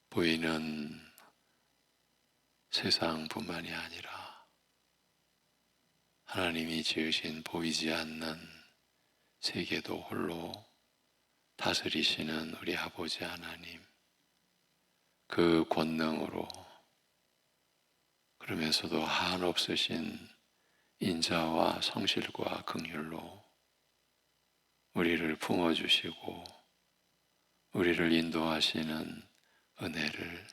보이는 세상뿐만이 아니라 하나님이 지으신 보이지 않는 세계도 홀로 다스리시는 우리 아버지 하나님, 그 권능으로, 그러면서도 한없으신 인자와 성실과 긍휼로 우리를 품어주시고 우리를 인도하시는 은혜를,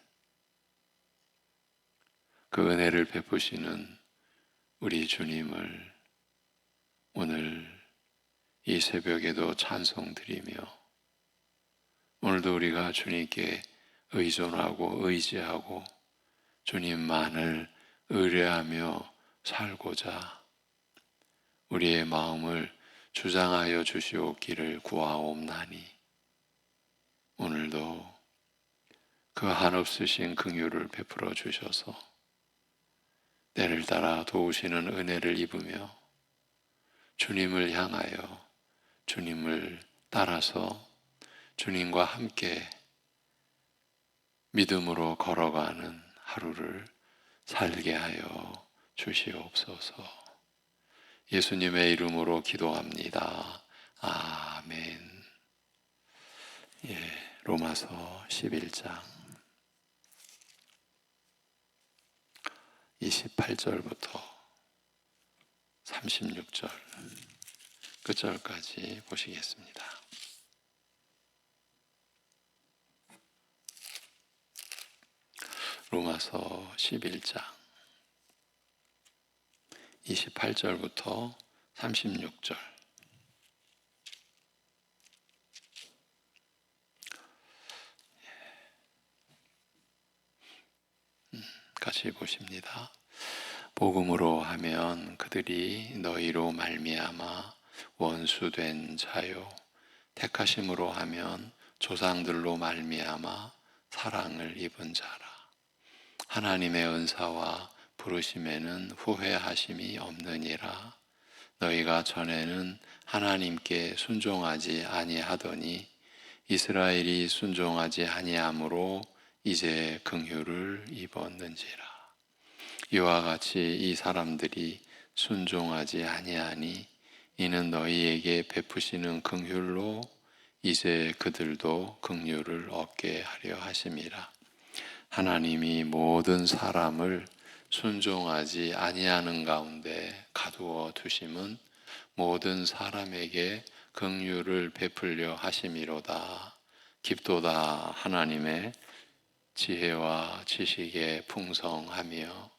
그 은혜를 베푸시는 우리 주님을 오늘 이 새벽에도 찬송드리며, 오늘도 우리가 주님께 의존하고 의지하고 주님만을 의뢰하며 살고자 우리의 마음을 주장하여 주시옵기를 구하옵나니, 오늘도 그 한없으신 긍휼을 베풀어 주셔서 때를 따라 도우시는 은혜를 입으며 주님을 향하여, 주님을 따라서 주님과 함께 믿음으로 걸어가는 하루를 살게 하여 주시옵소서. 예수님의 이름으로 기도합니다. 아멘. 로마서 11장 28절부터 36절 끝절까지 보시겠습니다. 로마서 11장 28절부터 36절. 같이 보십니다. 복음으로 하면 그들이 너희로 말미암아 원수된 자요, 택하심으로 하면 조상들로 말미암아 사랑을 입은 자라. 하나님의 은사와 부르심에는 후회하심이 없느니라. 너희가 전에는 하나님께 순종하지 아니하더니 이스라엘이 순종하지 아니하므로 이제 긍휼을 입었는지라. 이와 같이 이 사람들이 순종하지 아니하니 이는 너희에게 베푸시는 긍휼로 이제 그들도 긍휼을 얻게 하려 하심이라. 하나님이 모든 사람을 순종하지 아니하는 가운데 가두어 두심은 모든 사람에게 긍휼을 베풀려 하심이로다. 깊도다 하나님의 지혜와 지식에 풍성하며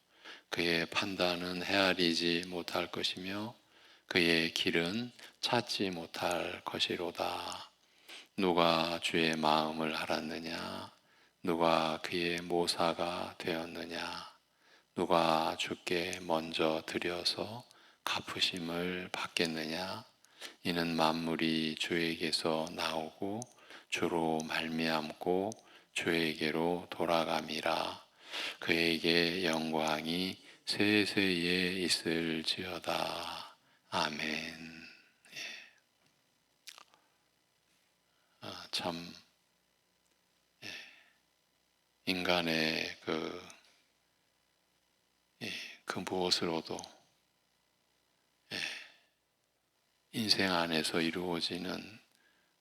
그의 판단은 헤아리지 못할 것이며 그의 길은 찾지 못할 것이로다. 누가 주의 마음을 알았느냐? 누가 그의 모사가 되었느냐? 누가 주께 먼저 드려서 갚으심을 받겠느냐? 이는 만물이 주에게서 나오고 주로 말미암고 주에게로 돌아감이라. 그에게 영광이 세세에 있을지어다. 아멘. 참 인간의 그 무엇으로도 인생 안에서 이루어지는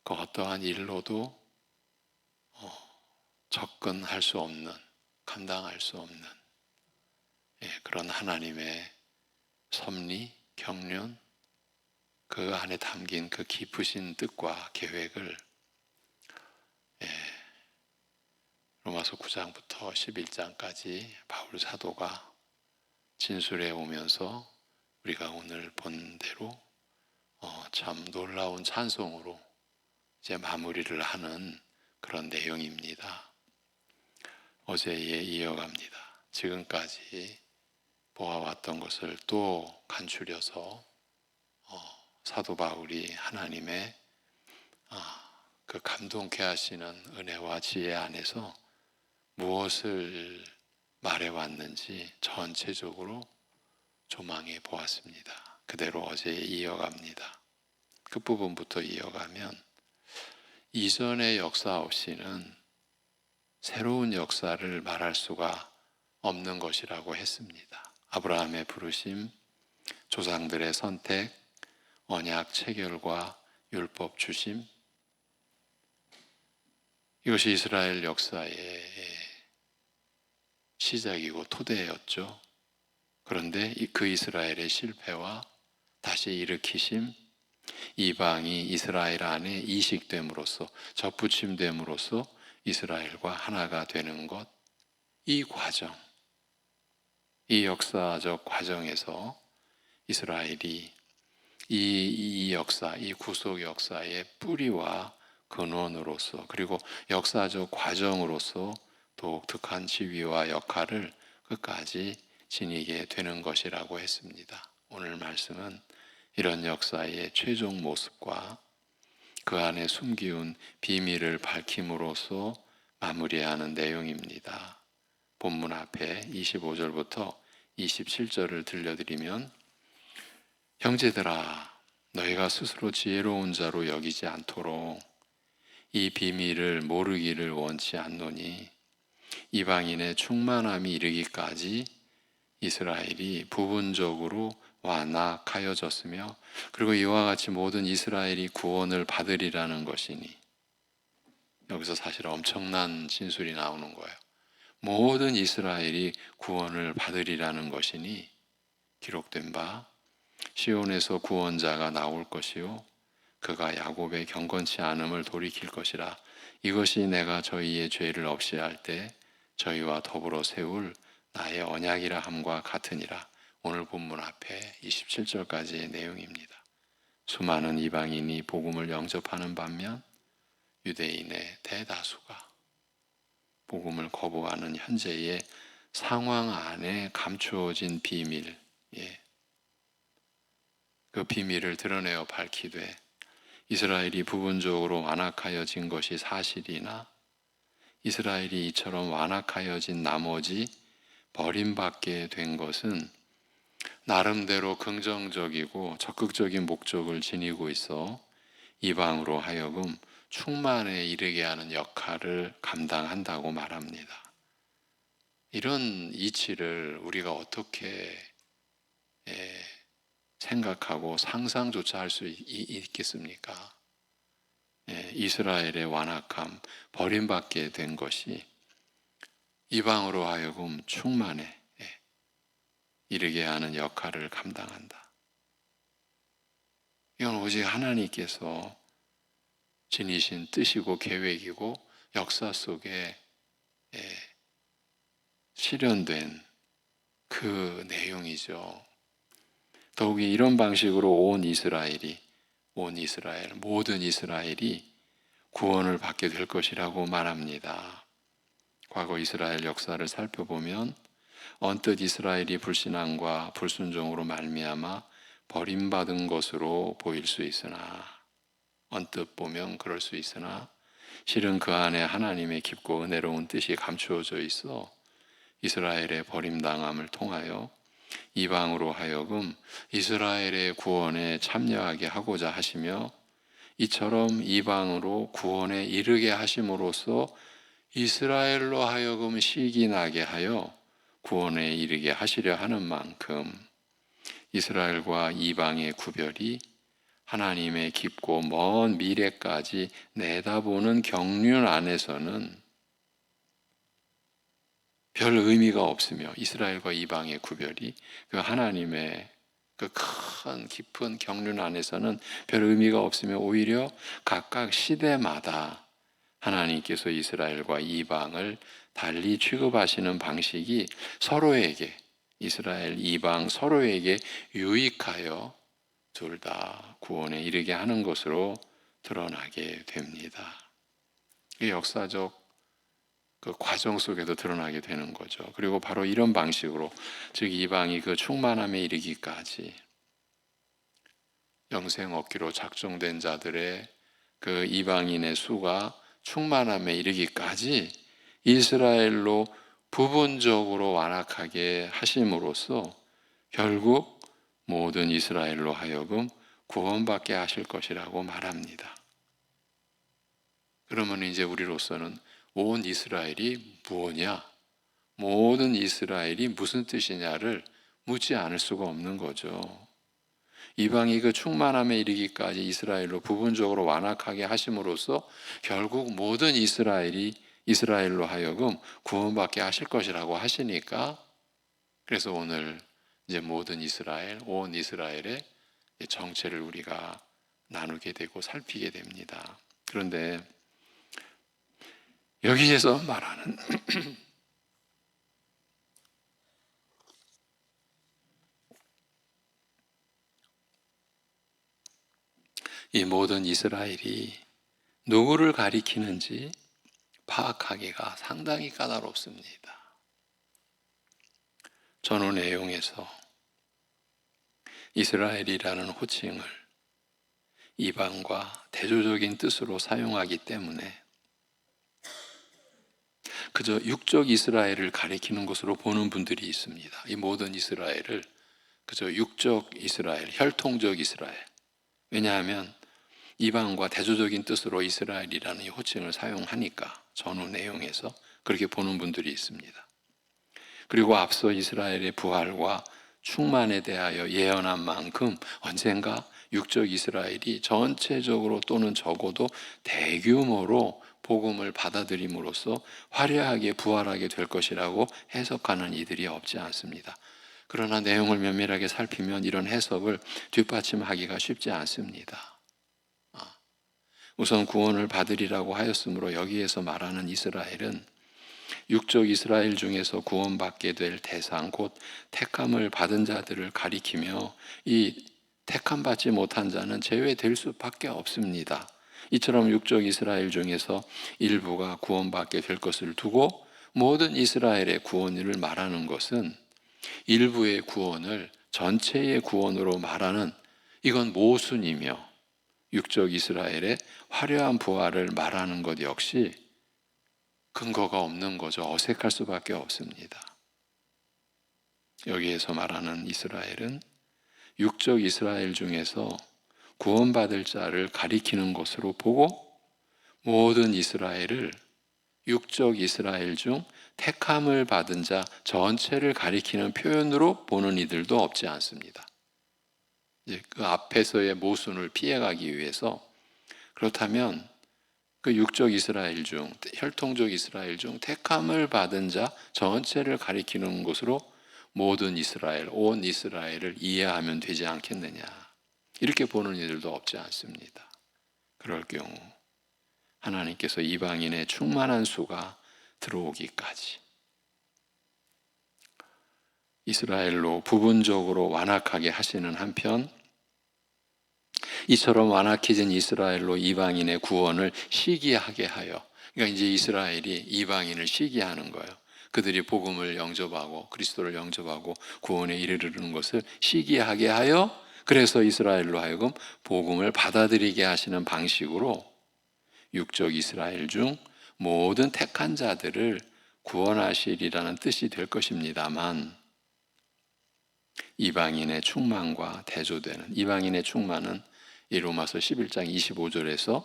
그 어떠한 일로도 접근할 수 없는, 감당할 수 없는 그런 하나님의 섭리, 경륜, 그 안에 담긴 그 깊으신 뜻과 계획을 로마서 9장부터 11장까지 바울 사도가 진술해 오면서 우리가 오늘 본 대로 참 놀라운 찬송으로 이제 마무리를 하는 그런 내용입니다. 어제에 이어갑니다. 지금까지 보아왔던 것을 또 간추려서 사도 바울이 하나님의 그 감동케 하시는 은혜와 지혜 안에서 무엇을 말해왔는지 전체적으로 조망해 보았습니다. 그대로 어제 이어갑니다. 끝부분부터 이어가면 이전의 역사 없이는 새로운 역사를 말할 수가 없는 것이라고 했습니다. 아브라함의 부르심, 조상들의 선택, 언약 체결과 율법 주심, 이것이 이스라엘 역사의 시작이고 토대였죠. 그런데 그 이스라엘의 실패와 다시 일으키심, 이방이 이스라엘 안에 이식됨으로써, 접붙임됨으로써 이스라엘과 하나가 되는 것, 이 과정, 이 역사적 과정에서 이스라엘이 이 역사, 이 구속 역사의 뿌리와 근원으로서, 그리고 역사적 과정으로서 독특한 지위와 역할을 끝까지 지니게 되는 것이라고 했습니다. 오늘 말씀은 이런 역사의 최종 모습과 그 안에 숨기운 비밀을 밝힘으로써 마무리하는 내용입니다. 본문 앞에 25절부터 27절을 들려드리면, 형제들아, 너희가 스스로 지혜로운 자로 여기지 않도록 이 비밀을 모르기를 원치 않노니, 이방인의 충만함이 이르기까지 이스라엘이 부분적으로 완악하여졌으며, 그리고 이와 같이 모든 이스라엘이 구원을 받으리라는 것이니, 여기서 사실 엄청난 진술이 나오는 거예요. 모든 이스라엘이 구원을 받으리라는 것이니, 기록된 바 시온에서 구원자가 나올 것이요 그가 야곱의 경건치 않음을 돌이킬 것이라. 이것이 내가 저희의 죄를 없이 할 때 저희와 더불어 세울 나의 언약이라 함과 같으니라. 오늘 본문 앞에 27절까지의 내용입니다. 수많은 이방인이 복음을 영접하는 반면 유대인의 대다수가 복음을 거부하는 현재의 상황 안에 감추어진 비밀, 그 비밀을 드러내어 밝히되, 이스라엘이 부분적으로 완악하여진 것이 사실이나 이스라엘이 이처럼 완악하여진 나머지 버림받게 된 것은 나름대로 긍정적이고 적극적인 목적을 지니고 있어 이방으로 하여금 충만에 이르게 하는 역할을 감당한다고 말합니다. 이런 이치를 우리가 어떻게 생각하고 상상조차 할 수 있겠습니까? 이스라엘의 완악함, 버림받게 된 것이 이방으로 하여금 충만에 이르게 하는 역할을 감당한다. 이건 오직 하나님께서 지니신 뜻이고 계획이고 역사 속에 실현된 그 내용이죠. 더욱이 이런 방식으로 모든 이스라엘이 구원을 받게 될 것이라고 말합니다. 과거 이스라엘 역사를 살펴보면 언뜻 이스라엘이 불신앙과 불순종으로 말미암아 버림받은 것으로 보일 수 있으나, 언뜻 보면 그럴 수 있으나 실은 그 안에 하나님의 깊고 은혜로운 뜻이 감추어져 있어 이스라엘의 버림당함을 통하여 이방으로 하여금 이스라엘의 구원에 참여하게 하고자 하시며, 이처럼 이방으로 구원에 이르게 하심으로써 이스라엘로 하여금 시기나게 하여 구원에 이르게 하시려 하는 만큼, 이스라엘과 이방의 구별이 하나님의 깊고 먼 미래까지 내다보는 경륜 안에서는 별 의미가 없으며, 이스라엘과 이방의 구별이 그 하나님의 그 큰 깊은 경륜 안에서는 별 의미가 없으며, 오히려 각각 시대마다 하나님께서 이스라엘과 이방을 달리 취급하시는 방식이 서로에게, 이스라엘, 이방 서로에게 유익하여 둘 다 구원에 이르게 하는 것으로 드러나게 됩니다. 이 역사적 그 과정 속에도 드러나게 되는 거죠. 그리고 바로 이런 방식으로, 즉 이방이 그 충만함에 이르기까지 영생 얻기로 작정된 자들의 그 이방인의 수가 충만함에 이르기까지 이스라엘로 부분적으로 완악하게 하심으로써 결국 모든 이스라엘로 하여금 구원받게 하실 것이라고 말합니다. 그러면 이제 우리로서는 온 이스라엘이 무엇냐? 모든 이스라엘이 무슨 뜻이냐를 묻지 않을 수가 없는 거죠. 이방이 그 충만함에 이르기까지 이스라엘로 부분적으로 완악하게 하심으로써 결국 모든 이스라엘로 하여금 구원받게 하실 것이라고 하시니까, 그래서 오늘 이제 모든 이스라엘, 온 이스라엘의 정체를 우리가 나누게 되고 살피게 됩니다. 그런데 여기에서 말하는 이 모든 이스라엘이 누구를 가리키는지 파악하기가 상당히 까다롭습니다. 전후 내용에서 이스라엘이라는 호칭을 이방과 대조적인 뜻으로 사용하기 때문에 그저 육적 이스라엘을 가리키는 것으로 보는 분들이 있습니다. 이 모든 이스라엘을 그저 육적 이스라엘, 혈통적 이스라엘. 왜냐하면 이방과 대조적인 뜻으로 이스라엘이라는 이 호칭을 사용하니까 전후 내용에서 그렇게 보는 분들이 있습니다. 그리고 앞서 이스라엘의 부활과 충만에 대하여 예언한 만큼 언젠가 육적 이스라엘이 전체적으로 또는 적어도 대규모로 복음을 받아들임으로써 화려하게 부활하게 될 것이라고 해석하는 이들이 없지 않습니다. 그러나 내용을 면밀하게 살피면 이런 해석을 뒷받침하기가 쉽지 않습니다. 우선 구원을 받으리라고 하였으므로 여기에서 말하는 이스라엘은 육적 이스라엘 중에서 구원받게 될 대상, 곧 택함을 받은 자들을 가리키며 이 택함받지 못한 자는 제외될 수밖에 없습니다. 이처럼 육적 이스라엘 중에서 일부가 구원받게 될 것을 두고 모든 이스라엘의 구원을 말하는 것은 일부의 구원을 전체의 구원으로 말하는, 이건 모순이며 육적 이스라엘의 화려한 부활을 말하는 것 역시 근거가 없는 거죠. 어색할 수밖에 없습니다. 여기에서 말하는 이스라엘은 육적 이스라엘 중에서 구원받을 자를 가리키는 것으로 보고 모든 이스라엘을 육적 이스라엘 중 택함을 받은 자 전체를 가리키는 표현으로 보는 이들도 없지 않습니다. 이제 그 앞에서의 모순을 피해가기 위해서, 그렇다면 그 육적 이스라엘 중, 혈통적 이스라엘 중 택함을 받은 자 전체를 가리키는 것으로 모든 이스라엘, 온 이스라엘을 이해하면 되지 않겠느냐, 이렇게 보는 이들도 없지 않습니다. 그럴 경우 하나님께서 이방인의 충만한 수가 들어오기까지 이스라엘로 부분적으로 완악하게 하시는 한편, 이처럼 완악해진 이스라엘로 이방인의 구원을 시기하게 하여, 그러니까 이제 이스라엘이 이방인을 시기하는 거예요. 그들이 복음을 영접하고 그리스도를 영접하고 구원에 이르르는 것을 시기하게 하여, 그래서 이스라엘로 하여금 복음을 받아들이게 하시는 방식으로 육적 이스라엘 중 모든 택한 자들을 구원하시리라는 뜻이 될 것입니다만, 이방인의 충만과 대조되는, 이방인의 충만은 이 로마서 11장 25절에서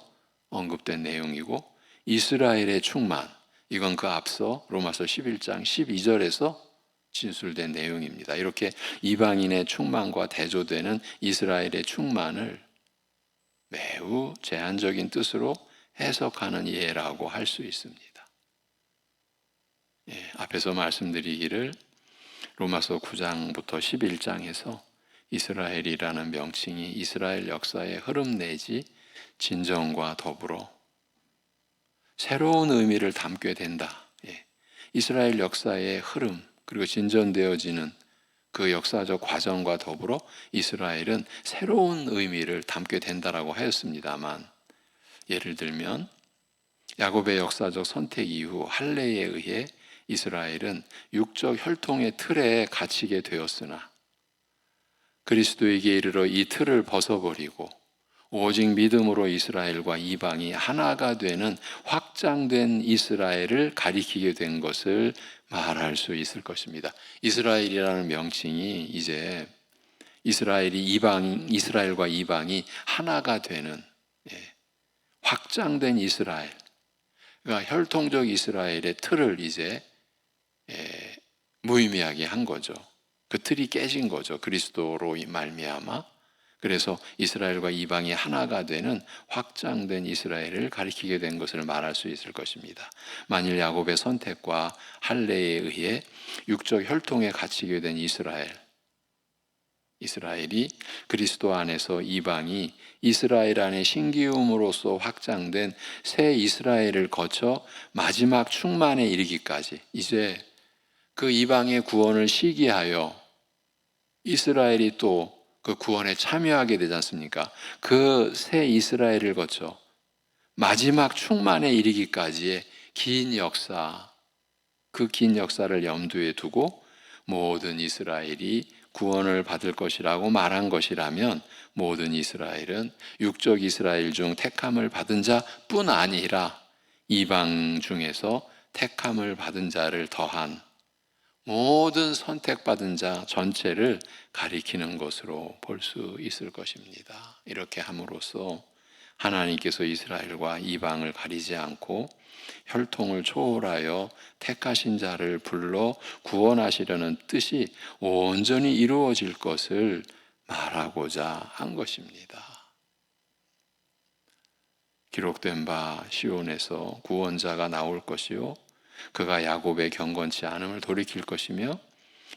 언급된 내용이고, 이스라엘의 충만, 이건 그 앞서 로마서 11장 12절에서 진술된 내용입니다. 이렇게 이방인의 충만과 대조되는 이스라엘의 충만을 매우 제한적인 뜻으로 해석하는 예라고 할 수 있습니다. 앞에서 말씀드리기를 로마서 9장부터 11장에서 이스라엘이라는 명칭이 이스라엘 역사의 흐름 내지 진정과 더불어 새로운 의미를 담게 된다. 이스라엘 역사의 흐름 그리고 진전되어지는 그 역사적 과정과 더불어 이스라엘은 새로운 의미를 담게 된다라고 하였습니다만, 예를 들면 야곱의 역사적 선택 이후 할례에 의해 이스라엘은 육적 혈통의 틀에 갇히게 되었으나 그리스도에게 이르러 이 틀을 벗어버리고 오직 믿음으로 이스라엘과 이방이 하나가 되는 확장된 이스라엘을 가리키게 된 것을 말할 수 있을 것입니다. 이스라엘이라는 명칭이 이제 이스라엘과 이방이 하나가 되는 확장된 이스라엘, 그러니까 혈통적 이스라엘의 틀을 이제 예, 무의미하게 한 거죠. 그 틀이 깨진 거죠. 그리스도로 말미암아. 그래서 이스라엘과 이방이 하나가 되는 확장된 이스라엘을 가리키게 된 것을 말할 수 있을 것입니다. 만일 야곱의 선택과 할례에 의해 육적 혈통에 갇히게 된 이스라엘이 그리스도 안에서 이방이 이스라엘 안에 신기움으로써 확장된 새 이스라엘을 거쳐 마지막 충만에 이르기까지 이제 그 이방의 구원을 시기하여 이스라엘이 또 그 구원에 참여하게 되지 않습니까? 그 새 이스라엘을 거쳐 마지막 충만에 이르기까지의 긴 역사, 그 긴 역사를 염두에 두고 모든 이스라엘이 구원을 받을 것이라고 말한 것이라면 모든 이스라엘은 육적 이스라엘 중 택함을 받은 자뿐 아니라 이방 중에서 택함을 받은 자를 더한 모든 선택받은 자 전체를 가리키는 것으로 볼 수 있을 것입니다. 이렇게 함으로써 하나님께서 이스라엘과 이방을 가리지 않고 혈통을 초월하여 택하신 자를 불러 구원하시려는 뜻이 온전히 이루어질 것을 말하고자 한 것입니다. 기록된 바 시온에서 구원자가 나올 것이요 그가 야곱의 경건치 않음을 돌이킬 것이며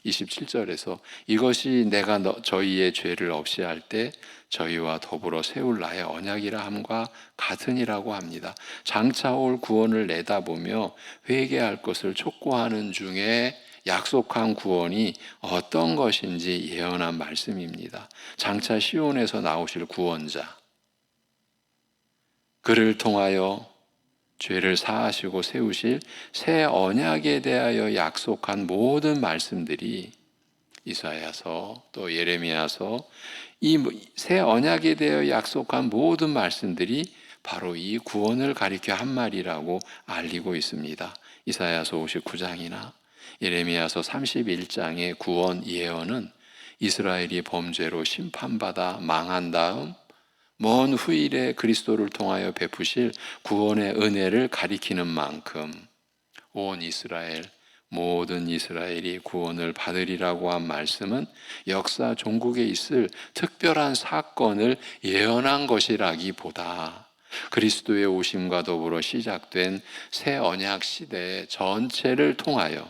27절에서 이것이 내가 저희의 죄를 없이 할 때 저희와 더불어 세울 나의 언약이라 함과 같으니라고 합니다. 장차 올 구원을 내다보며 회개할 것을 촉구하는 중에 약속한 구원이 어떤 것인지 예언한 말씀입니다. 장차 시온에서 나오실 구원자, 그를 통하여 죄를 사하시고 세우실 새 언약에 대하여 약속한 모든 말씀들이 이사야서 또 예레미야서 이 새 언약에 대하여 약속한 모든 말씀들이 바로 이 구원을 가리켜 한 말이라고 알리고 있습니다. 이사야서 59장이나 예레미야서 31장의 구원 예언은 이스라엘이 범죄로 심판받아 망한 다음 먼 후일에 그리스도를 통하여 베푸실 구원의 은혜를 가리키는 만큼 온 이스라엘, 모든 이스라엘이 구원을 받으리라고 한 말씀은 역사 종국에 있을 특별한 사건을 예언한 것이라기보다 그리스도의 오심과 더불어 시작된 새 언약 시대 전체를 통하여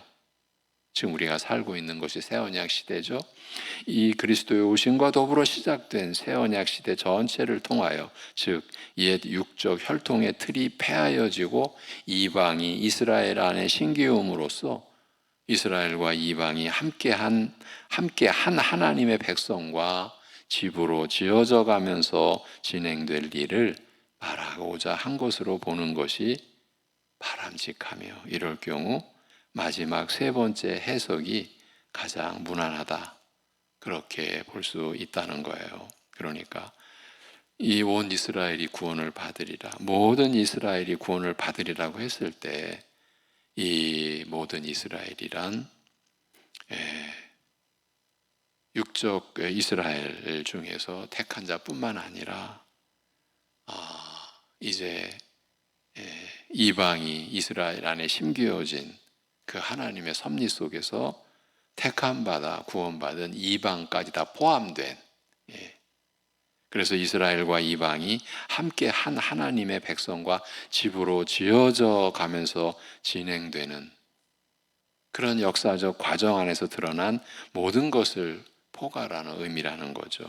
지금 우리가 살고 있는 것이 새 언약 시대죠. 이 그리스도의 오심과 더불어 시작된 새 언약 시대 전체를 통하여 즉 옛 육적 혈통의 틀이 폐하여지고 이방이 이스라엘 안에 신기움으로써 이스라엘과 이방이 함께한 하나님의 백성과 집으로 지어져 가면서 진행될 일을 말하고자 한 것으로 보는 것이 바람직하며 이럴 경우 마지막 세 번째 해석이 가장 무난하다. 그렇게 볼 수 있다는 거예요. 그러니까 이 온 이스라엘이 구원을 받으리라. 모든 이스라엘이 구원을 받으리라고 했을 때 이 모든 이스라엘이란 육적 이스라엘 중에서 택한 자뿐만 아니라 이제 이방이 이스라엘 안에 심겨진 그 하나님의 섭리 속에서 택함받아 구원받은 이방까지 다 포함된 그래서 이스라엘과 이방이 함께 한 하나님의 백성과 집으로 지어져 가면서 진행되는 그런 역사적 과정 안에서 드러난 모든 것을 포괄하는 의미라는 거죠.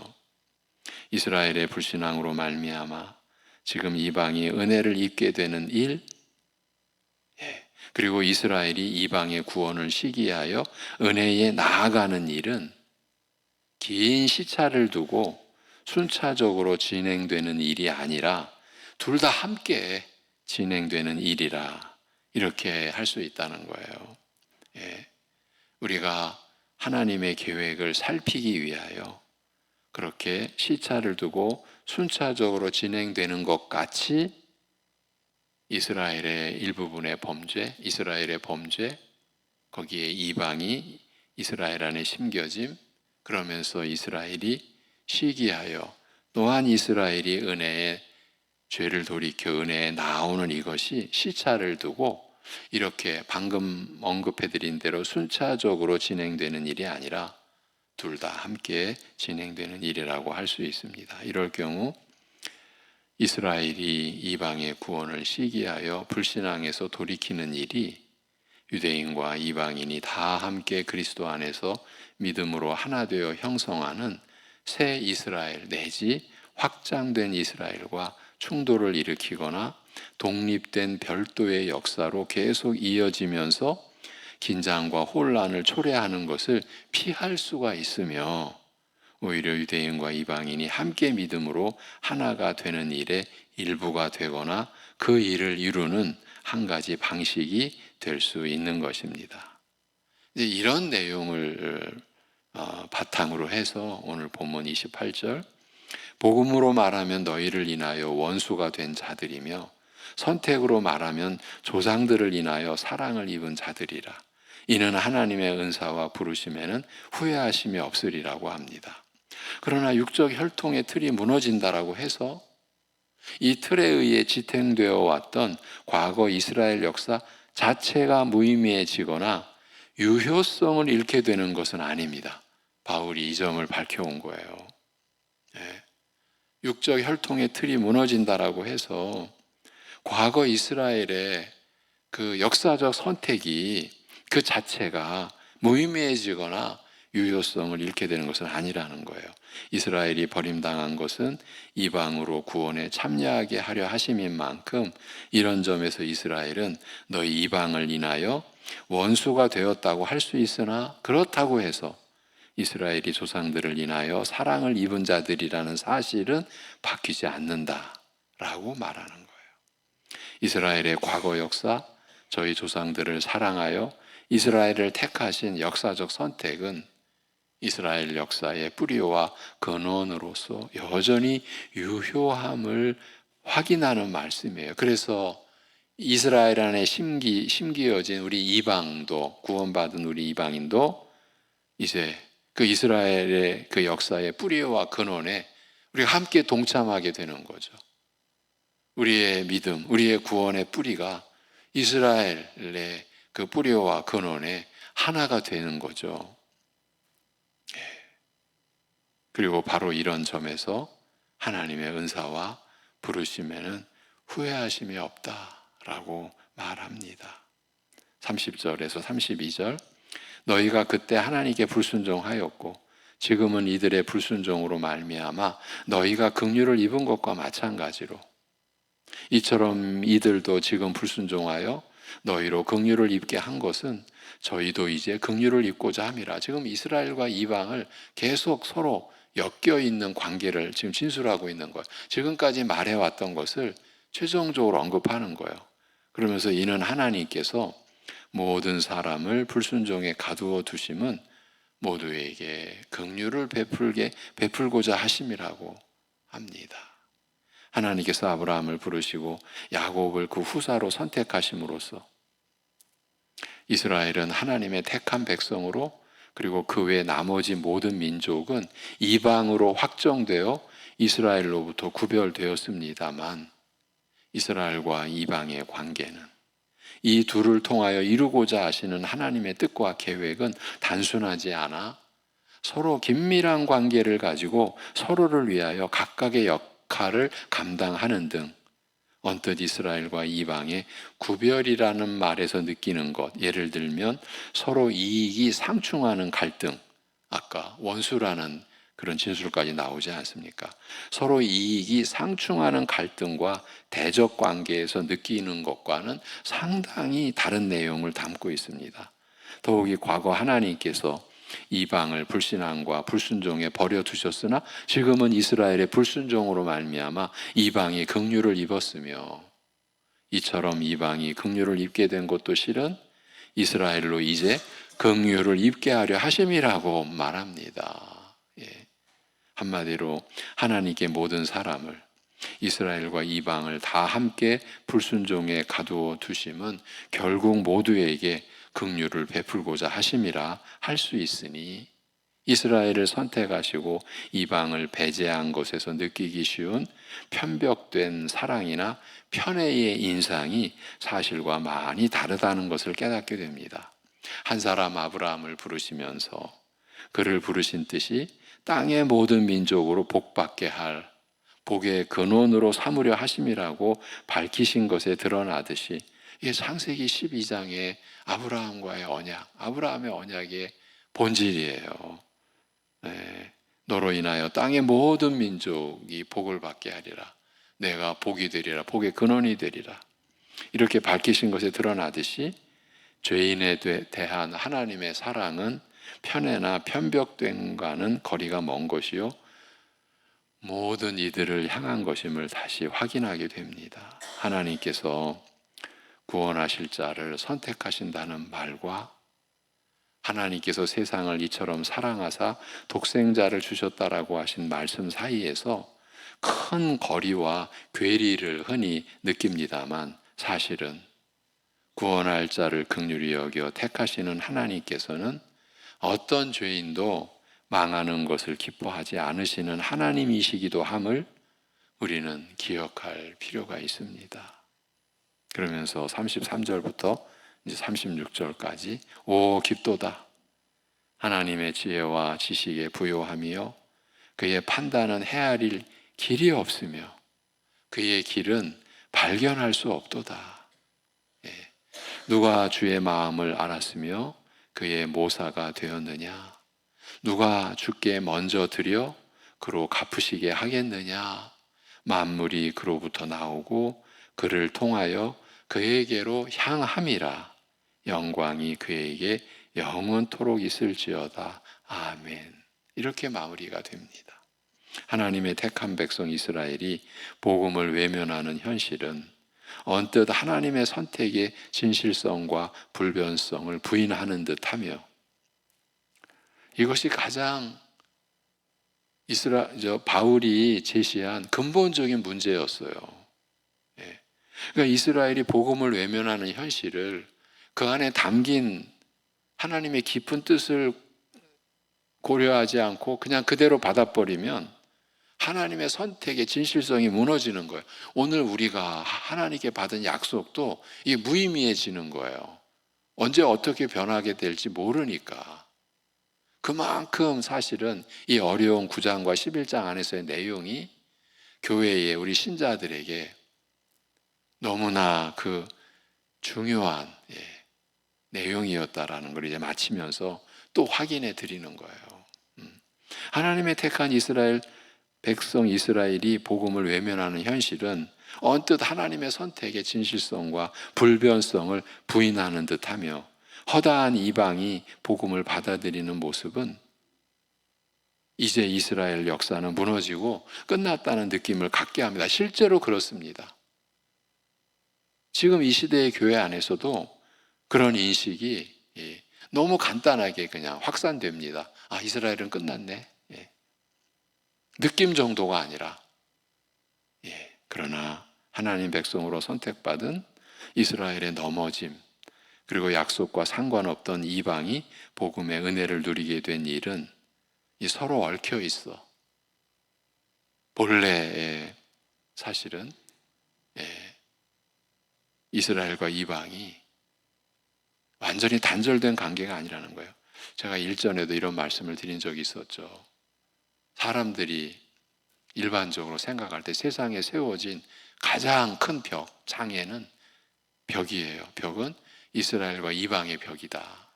이스라엘의 불신앙으로 말미암아 지금 이방이 은혜를 입게 되는 일, 그리고 이스라엘이 이방의 구원을 시기하여 은혜에 나아가는 일은 긴 시차를 두고 순차적으로 진행되는 일이 아니라 둘 다 함께 진행되는 일이라 이렇게 할 수 있다는 거예요. 우리가 하나님의 계획을 살피기 위하여 그렇게 시차를 두고 순차적으로 진행되는 것 같이 이스라엘의 일부분의 범죄, 이스라엘의 범죄, 거기에 이방이 이스라엘 안에 심겨짐, 그러면서 이스라엘이 시기하여 또한 이스라엘이 은혜에 죄를 돌이켜 은혜에 나오는 이것이 시차를 두고 이렇게 방금 언급해드린 대로 순차적으로 진행되는 일이 아니라 둘 다 함께 진행되는 일이라고 할 수 있습니다. 이럴 경우 이스라엘이 이방의 구원을 시기하여 불신앙에서 돌이키는 일이 유대인과 이방인이 다 함께 그리스도 안에서 믿음으로 하나 되어 형성하는 새 이스라엘 내지 확장된 이스라엘과 충돌을 일으키거나 독립된 별도의 역사로 계속 이어지면서 긴장과 혼란을 초래하는 것을 피할 수가 있으며 오히려 유대인과 이방인이 함께 믿음으로 하나가 되는 일의 일부가 되거나 그 일을 이루는 한 가지 방식이 될 수 있는 것입니다. 이제 이런 내용을 바탕으로 해서 오늘 본문 28절 복음으로 말하면 너희를 인하여 원수가 된 자들이며 선택으로 말하면 조상들을 인하여 사랑을 입은 자들이라. 이는 하나님의 은사와 부르심에는 후회하심이 없으리라고 합니다. 그러나 육적 혈통의 틀이 무너진다라고 해서 이 틀에 의해 지탱되어 왔던 과거 이스라엘 역사 자체가 무의미해지거나 유효성을 잃게 되는 것은 아닙니다. 바울이 이 점을 밝혀온 거예요. 육적 혈통의 틀이 무너진다라고 해서 과거 이스라엘의 그 역사적 선택이 그 자체가 무의미해지거나 유효성을 잃게 되는 것은 아니라는 거예요. 이스라엘이 버림당한 것은 이방으로 구원에 참여하게 하려 하심인 만큼 이런 점에서 이스라엘은 너희 이방을 인하여 원수가 되었다고 할 수 있으나 그렇다고 해서 이스라엘이 조상들을 인하여 사랑을 입은 자들이라는 사실은 바뀌지 않는다라고 말하는 거예요. 이스라엘의 과거 역사, 저희 조상들을 사랑하여 이스라엘을 택하신 역사적 선택은 이스라엘 역사의 뿌리와 근원으로서 여전히 유효함을 확인하는 말씀이에요. 그래서 이스라엘 안에 심기어진 우리 이방도, 구원받은 우리 이방인도 이제 그 이스라엘의 그 역사의 뿌리와 근원에 우리가 함께 동참하게 되는 거죠. 우리의 믿음, 우리의 구원의 뿌리가 이스라엘의 그 뿌리와 근원에 하나가 되는 거죠. 그리고 바로 이런 점에서 하나님의 은사와 부르심에는 후회하심이 없다라고 말합니다. 30절에서 32절 너희가 그때 하나님께 불순종하였고 지금은 이들의 불순종으로 말미암아 너희가 긍휼을 입은 것과 마찬가지로 이처럼 이들도 지금 불순종하여 너희로 긍휼을 입게 한 것은 저희도 이제 긍휼을 입고자 함이라. 지금 이스라엘과 이방을 계속 서로 엮여 있는 관계를 지금 진술하고 있는 거예요. 지금까지 말해왔던 것을 최종적으로 언급하는 거예요. 그러면서 이는 하나님께서 모든 사람을 불순종에 가두어 두심은 모두에게 긍휼을 베풀고자 하심이라고 합니다. 하나님께서 아브라함을 부르시고 야곱을 그 후사로 선택하심으로써 이스라엘은 하나님의 택한 백성으로 그리고 그 외 나머지 모든 민족은 이방으로 확정되어 이스라엘로부터 구별되었습니다만 이스라엘과 이방의 관계는 이 둘을 통하여 이루고자 하시는 하나님의 뜻과 계획은 단순하지 않아 서로 긴밀한 관계를 가지고 서로를 위하여 각각의 역할을 감당하는 등 언뜻 이스라엘과 이방의 구별이라는 말에서 느끼는 것, 예를 들면 서로 이익이 상충하는 갈등, 아까 원수라는 그런 진술까지 나오지 않습니까? 서로 이익이 상충하는 갈등과 대적 관계에서 느끼는 것과는 상당히 다른 내용을 담고 있습니다. 더욱이 과거 하나님께서 이방을 불신앙과 불순종에 버려두셨으나 지금은 이스라엘의 불순종으로 말미암아 이방이 긍휼을 입었으며 이처럼 이방이 긍휼을 입게 된 것도 실은 이스라엘로 이제 긍휼을 입게 하려 하심이라고 말합니다. 한마디로 하나님께 모든 사람을 이스라엘과 이방을 다 함께 불순종에 가두어 두심은 결국 모두에게 긍휼을 베풀고자 하심이라 할 수 있으니 이스라엘을 선택하시고 이방을 배제한 것에서 느끼기 쉬운 편벽된 사랑이나 편애의 인상이 사실과 많이 다르다는 것을 깨닫게 됩니다. 한 사람 아브라함을 부르시면서 그를 부르신 뜻이 땅의 모든 민족으로 복받게 할 복의 근원으로 삼으려 하심이라고 밝히신 것에 드러나듯이 이게 창세기 12장의 아브라함과의 언약, 아브라함의 언약의 본질이에요. 네, 너로 인하여 땅의 모든 민족이 복을 받게 하리라. 내가 복이 되리라. 복의 근원이 되리라. 이렇게 밝히신 것에 드러나듯이 죄인에 대한 하나님의 사랑은 편애나 편벽됨과는 거리가 먼 것이요 모든 이들을 향한 것임을 다시 확인하게 됩니다. 하나님께서 구원하실 자를 선택하신다는 말과 하나님께서 세상을 이처럼 사랑하사 독생자를 주셨다라고 하신 말씀 사이에서 큰 거리와 괴리를 흔히 느낍니다만 사실은 구원할 자를 긍휼히 여겨 택하시는 하나님께서는 어떤 죄인도 망하는 것을 기뻐하지 않으시는 하나님이시기도 함을 우리는 기억할 필요가 있습니다. 그러면서 33절부터 이제 36절까지 오 깊도다. 하나님의 지혜와 지식에 부요함이요 그의 판단은 헤아릴 길이 없으며 그의 길은 발견할 수 없도다. 예. 누가 주의 마음을 알았으며 그의 모사가 되었느냐? 누가 주께 먼저 드려 그로 갚으시게 하겠느냐? 만물이 그로부터 나오고 그를 통하여 그에게로 향함이라. 영광이 그에게 영원토록 있을지어다. 아멘. 이렇게 마무리가 됩니다. 하나님의 택한 백성 이스라엘이 복음을 외면하는 현실은 언뜻 하나님의 선택의 진실성과 불변성을 부인하는 듯하며 이것이 가장 바울이 제시한 근본적인 문제였어요. 예. 그러니까 이스라엘이 복음을 외면하는 현실을 그 안에 담긴 하나님의 깊은 뜻을 고려하지 않고 그냥 그대로 받아버리면 하나님의 선택의 진실성이 무너지는 거예요. 오늘 우리가 하나님께 받은 약속도 이게 무의미해지는 거예요. 언제 어떻게 변하게 될지 모르니까. 그만큼 사실은 이 어려운 9장과 11장 안에서의 내용이 교회의 우리 신자들에게 너무나 그 중요한 내용이었다라는 걸 이제 마치면서 또 확인해 드리는 거예요. 하나님의 택한 이스라엘 백성 이스라엘이 복음을 외면하는 현실은 언뜻 하나님의 선택의 진실성과 불변성을 부인하는 듯하며 허다한 이방이 복음을 받아들이는 모습은 이제 이스라엘 역사는 무너지고 끝났다는 느낌을 갖게 합니다. 실제로 그렇습니다. 지금 이 시대의 교회 안에서도 그런 인식이 너무 간단하게 그냥 확산됩니다. 아, 이스라엘은 끝났네. 느낌 정도가 아니라 그러나 하나님 백성으로 선택받은 이스라엘의 넘어짐 그리고 약속과 상관없던 이방이 복음의 은혜를 누리게 된 일은 서로 얽혀 있어. 본래 사실은 이스라엘과 이방이 완전히 단절된 관계가 아니라는 거예요. 제가 일전에도 이런 말씀을 드린 적이 있었죠. 사람들이 일반적으로 생각할 때 세상에 세워진 가장 큰 벽, 장애는 벽이에요. 벽은 이스라엘과 이방의 벽이다.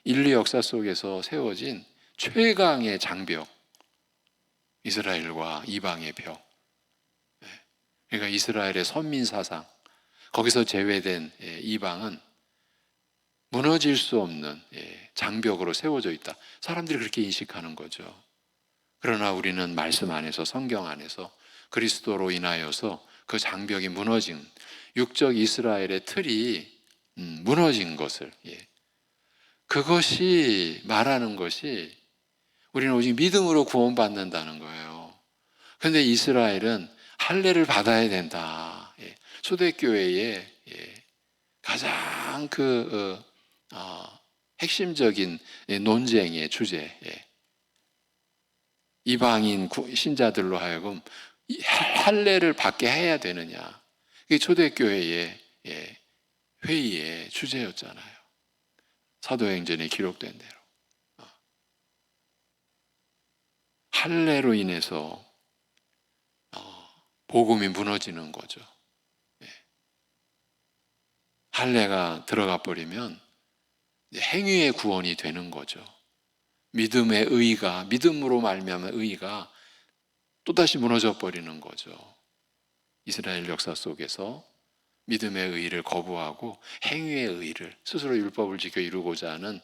인류 역사 속에서 세워진 최강의 장벽, 이스라엘과 이방의 벽. 그러니까 이스라엘의 선민 사상, 거기서 제외된 이방은 무너질 수 없는 장벽으로 세워져 있다. 사람들이 그렇게 인식하는 거죠. 그러나 우리는 말씀 안에서, 성경 안에서 그리스도로 인하여서 그 장벽이 무너진 육적 이스라엘의 틀이 무너진 것을 그것이 말하는 것이 우리는 오직 믿음으로 구원받는다는 거예요. 그런데 이스라엘은 할례를 받아야 된다. 초대교회의 가장 핵심적인 논쟁의 주제. 이방인 신자들로 하여금 할례를 받게 해야 되느냐. 이게 초대교회의 회의의 주제였잖아요. 사도행전에 기록된 대로. 할례로 인해서 복음이 무너지는 거죠. 할례가 들어가 버리면 행위의 구원이 되는 거죠. 믿음의 의가, 믿음으로 말미암은 의가 또다시 무너져 버리는 거죠. 이스라엘 역사 속에서 믿음의 의를 거부하고 행위의 의를 스스로 율법을 지켜 이루고자 하는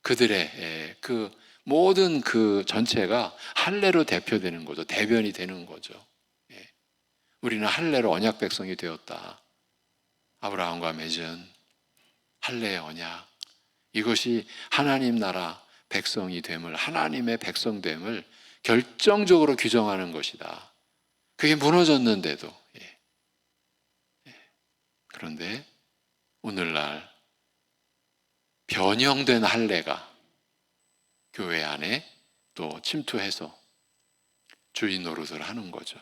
그들의 그 모든 그 전체가 할례로 대표되는 거죠. 대변이 되는 거죠. 우리는 할례로 언약 백성이 되었다. 아브라함과 맺은 할례의 언약, 이것이 하나님 나라 백성이 됨을, 하나님의 백성됨을 결정적으로 규정하는 것이다. 그게 무너졌는데도. 그런데 오늘날 변형된 할례가 교회 안에 또 침투해서 주인 노릇을 하는 거죠.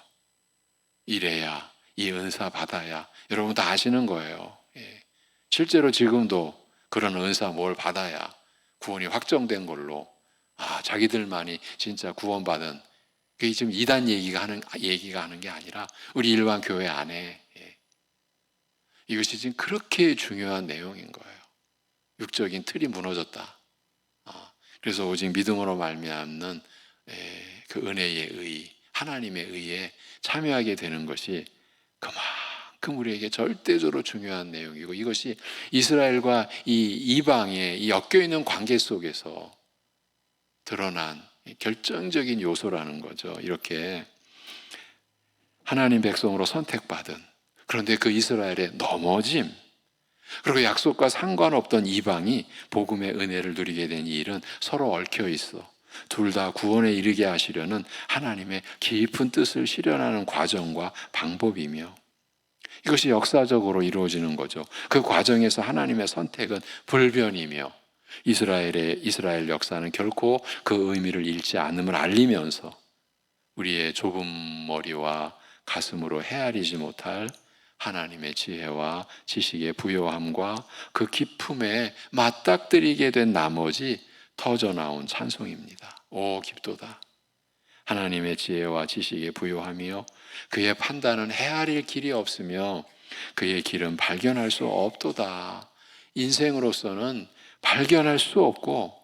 이래야, 이 은사 받아야. 여러분 다 아시는 거예요. 실제로 지금도 그런 은사 뭘 받아야 구원이 확정된 걸로, 자기들만이 진짜 구원받은, 그게 지금 이단 얘기가 하는 게 아니라 우리 일반 교회 안에 이것이 지금 그렇게 중요한 내용인 거예요. 육적인 틀이 무너졌다. 그래서 오직 믿음으로 말미암는 그 은혜의 의, 하나님의 의에 참여하게 되는 것이 그만큼 우리에게 절대적으로 중요한 내용이고, 이것이 이스라엘과 이 이방의 이 엮여있는 관계 속에서 드러난 결정적인 요소라는 거죠. 이렇게 하나님 백성으로 선택받은, 그런데 그 이스라엘의 넘어짐, 그리고 약속과 상관없던 이방이 복음의 은혜를 누리게 된 이 일은 서로 얽혀 있어 둘 다 구원에 이르게 하시려는 하나님의 깊은 뜻을 실현하는 과정과 방법이며, 이것이 역사적으로 이루어지는 거죠. 그 과정에서 하나님의 선택은 불변이며, 이스라엘 역사는 결코 그 의미를 잃지 않음을 알리면서 우리의 좁은 머리와 가슴으로 헤아리지 못할 하나님의 지혜와 지식의 부요함과 그 기품에 맞닥뜨리게 된 나머지 터져나온 찬송입니다. 오 깊도다. 하나님의 지혜와 지식의 부요함이요, 그의 판단은 헤아릴 길이 없으며 그의 길은 발견할 수 없도다. 인생으로서는 발견할 수 없고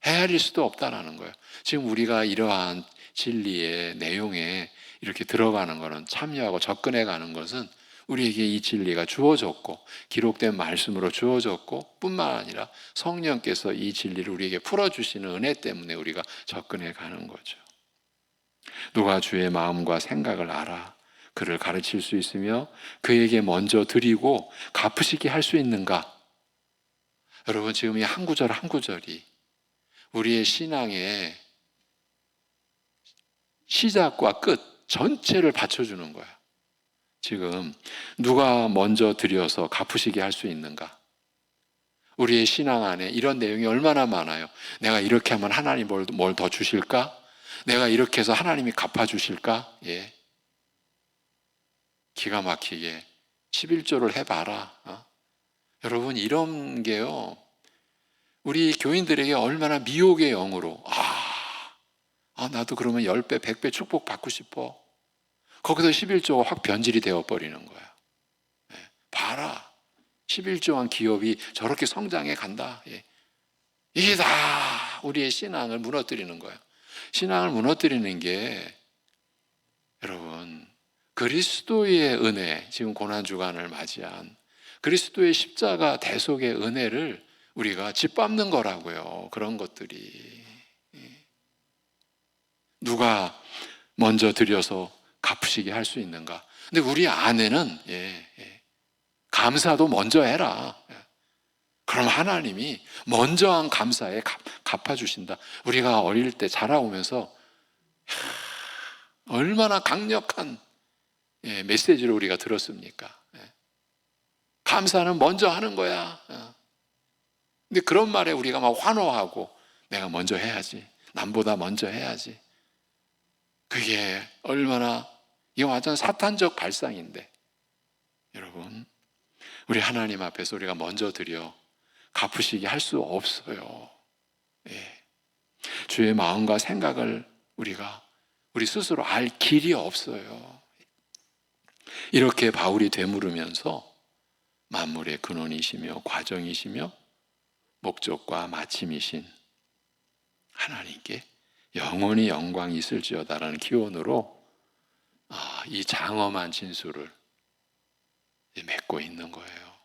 헤아릴 수도 없다라는 거예요. 지금 우리가 이러한 진리의 내용에 이렇게 들어가는 것은, 참여하고 접근해 가는 것은 우리에게 이 진리가 주어졌고 기록된 말씀으로 주어졌고, 뿐만 아니라 성령께서 이 진리를 우리에게 풀어주시는 은혜 때문에 우리가 접근해 가는 거죠. 누가 주의 마음과 생각을 알아 그를 가르칠 수 있으며 그에게 먼저 드리고 갚으시게 할 수 있는가? 여러분, 지금 이 한 구절 한 구절이 우리의 신앙의 시작과 끝 전체를 받쳐주는 거야. 지금 누가 먼저 드려서 갚으시게 할 수 있는가? 우리의 신앙 안에 이런 내용이 얼마나 많아요. 내가 이렇게 하면 하나님 뭘 더 주실까? 내가 이렇게 해서 하나님이 갚아주실까? 기가 막히게 11조를 해봐라. 여러분, 이런 게요, 우리 교인들에게 얼마나 미혹의 영으로, 나도 그러면 10배, 100배 축복 받고 싶어. 거기서 11조가 확 변질이 되어버리는 거야. 봐라. 11조한 기업이 저렇게 성장해 간다. 이게 다 우리의 신앙을 무너뜨리는 거예요. 신앙을 무너뜨리는 게, 여러분, 그리스도의 은혜, 지금 고난주간을 맞이한 그리스도의 십자가 대속의 은혜를 우리가 짓밟는 거라고요. 그런 것들이. 누가 먼저 드려서 갚으시게 할 수 있는가? 근데 우리 안에는 감사도 먼저 해라. 그럼 하나님이 먼저 한 감사에 갚아주신다. 우리가 어릴 때 자라오면서 얼마나 강력한 메시지를 우리가 들었습니까? 감사는 먼저 하는 거야. 근데 그런 말에 우리가 막 환호하고 내가 먼저 해야지, 남보다 먼저 해야지. 그게 얼마나, 이거 완전 사탄적 발상인데, 여러분, 우리 하나님 앞에서 우리가 먼저 드려 갚으시게 할 수 없어요. 예. 주의 마음과 생각을 우리 스스로 알 길이 없어요. 이렇게 바울이 되물으면서 만물의 근원이시며 과정이시며 목적과 마침이신 하나님께 영원히 영광이 있을지어다라는 기원으로 이 장엄한 진술을 맺고 있는 거예요.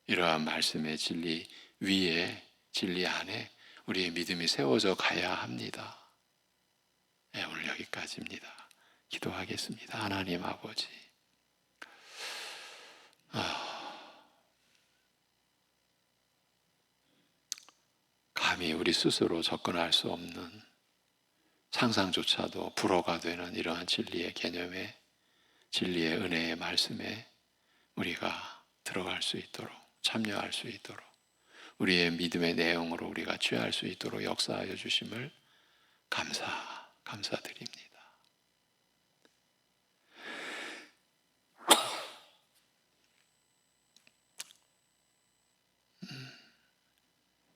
이러한 말씀의 진리 위에, 진리 안에 우리의 믿음이 세워져 가야 합니다. 네, 오늘 여기까지입니다. 기도하겠습니다. 하나님 아버지, 감히 우리 스스로 접근할 수 없는, 상상조차도 불어가 되는 이러한 진리의 개념에, 진리의 은혜의 말씀에 우리가 들어갈 수 있도록, 참여할 수 있도록, 우리의 믿음의 내용으로 우리가 취할 수 있도록 역사하여 주심을 감사드립니다.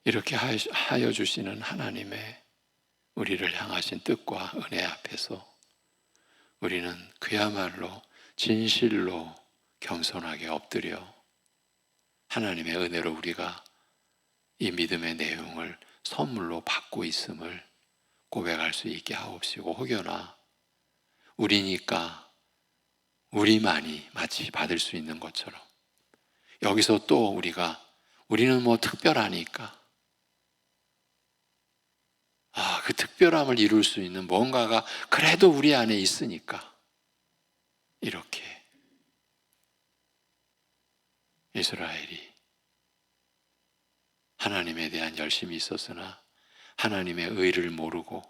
이렇게 하여 주시는 하나님의 우리를 향하신 뜻과 은혜 앞에서 우리는 그야말로 진실로 겸손하게 엎드려 하나님의 은혜로 우리가 이 믿음의 내용을 선물로 받고 있음을 고백할 수 있게 하옵시고, 혹여나 우리니까 우리만이 마치 받을 수 있는 것처럼 여기서 또 우리는 뭐 특별하니까 그 특별함을 이룰 수 있는 뭔가가 그래도 우리 안에 있으니까 이렇게 이스라엘이 하나님에 대한 열심이 있었으나 하나님의 의를 모르고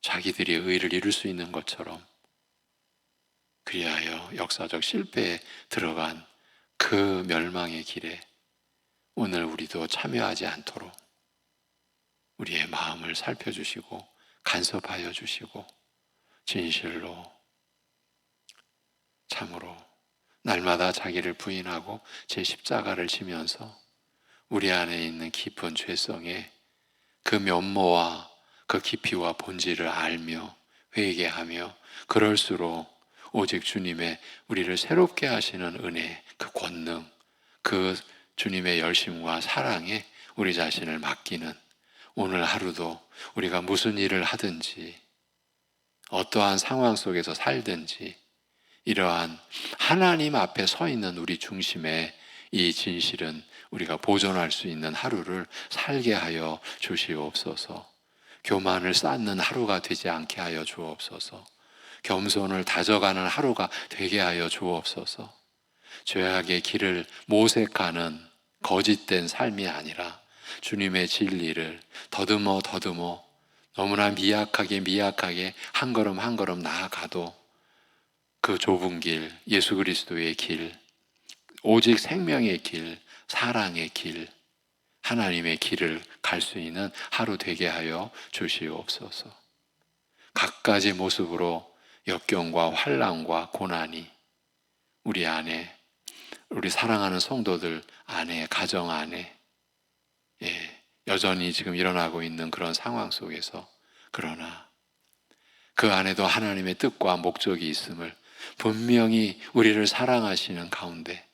자기들이 의를 이룰 수 있는 것처럼 그리하여 역사적 실패에 들어간 그 멸망의 길에 오늘 우리도 참여하지 않도록 우리의 마음을 살펴주시고 간섭하여 주시고 진실로 참으로 날마다 자기를 부인하고 제 십자가를 지면서 우리 안에 있는 깊은 죄성의 그 면모와 그 깊이와 본질을 알며 회개하며 그럴수록 오직 주님의 우리를 새롭게 하시는 은혜, 그 권능, 그 주님의 열심과 사랑에 우리 자신을 맡기는 오늘 하루도 우리가 무슨 일을 하든지 어떠한 상황 속에서 살든지 이러한 하나님 앞에 서 있는 우리 중심의 이 진실은 우리가 보존할 수 있는 하루를 살게 하여 주시옵소서. 교만을 쌓는 하루가 되지 않게 하여 주옵소서. 겸손을 다져가는 하루가 되게 하여 주옵소서. 죄악의 길을 모색하는 거짓된 삶이 아니라 주님의 진리를 더듬어 너무나 미약하게 한 걸음 한 걸음 나아가도 그 좁은 길, 예수 그리스도의 길, 오직 생명의 길, 사랑의 길, 하나님의 길을 갈 수 있는 하루 되게 하여 주시옵소서. 각가지 모습으로 역경과 환난과 고난이 우리 안에, 우리 사랑하는 성도들 안에, 가정 안에 여전히 지금 일어나고 있는 그런 상황 속에서, 그러나 그 안에도 하나님의 뜻과 목적이 있음을, 분명히 우리를 사랑하시는 가운데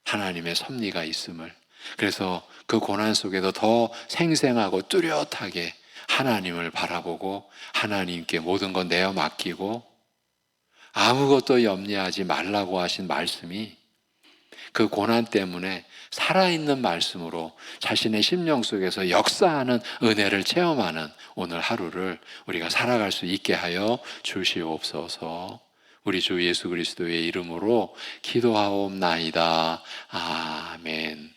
하나님의 섭리가 있음을, 그래서 그 고난 속에도 더 생생하고 뚜렷하게 하나님을 바라보고 하나님께 모든 것 내어 맡기고 아무것도 염려하지 말라고 하신 말씀이 그 고난 때문에 살아있는 말씀으로 자신의 심령 속에서 역사하는 은혜를 체험하는 오늘 하루를 우리가 살아갈 수 있게 하여 주시옵소서. 우리 주 예수 그리스도의 이름으로 기도하옵나이다. 아멘.